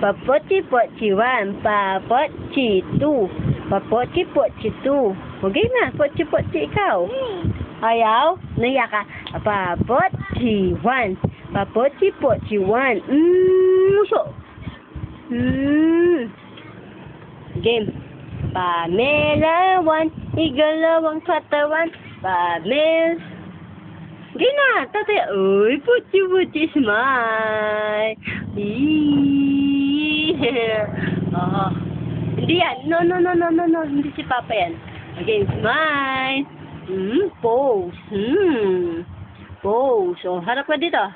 Papochi-pochi one, papochi two, papochi-pochi two. Okay na, pochi-pochi ikaw. Ayaw? Naiya ka. Papochi one, papochi-pochi one. So. Game. Pamela one, igalawang katawan. Pamela. Game na, tatay. Uy, pochi-pochi smile. Hindi yan. No. Hindi si Papa yan. Again, smile. Pose. Pose. O, harap ka dito.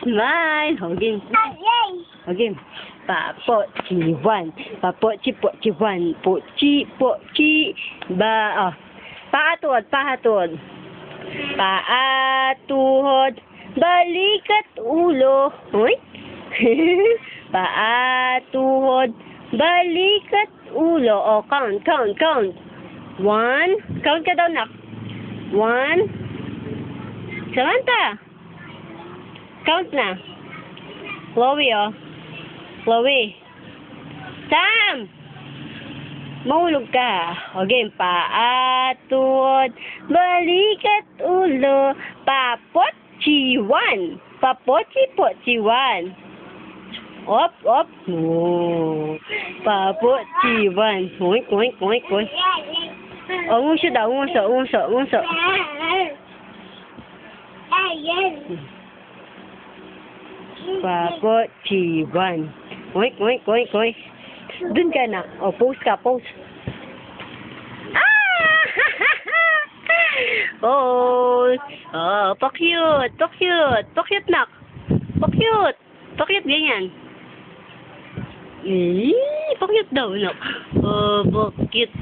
Smile. Again. Again. Papochi one. Papochi-pochi one. Pochi. Paatuhod. Paatuhod. Balikat ulo. Hoy. Paatuhod. Balikat ulo. O, count. 1. Count ka daw, nak. 1. Samantha. Count na. Chloe, o. Chloe. Sam! Mahulog ka. Okay, paatuhod. Balikat ulo. Papochi one. Papochi-pochi one. Op. Oh. Papochi one. Oink. Oh, unso daw. Unso. Papochi one. Oink. Dun ka na. O, pose ka. Pose. Pose. Oh, pa-cute, nak. Pa-cute, ganyan. Pa-cute daw, nak. Oh, pa-cute.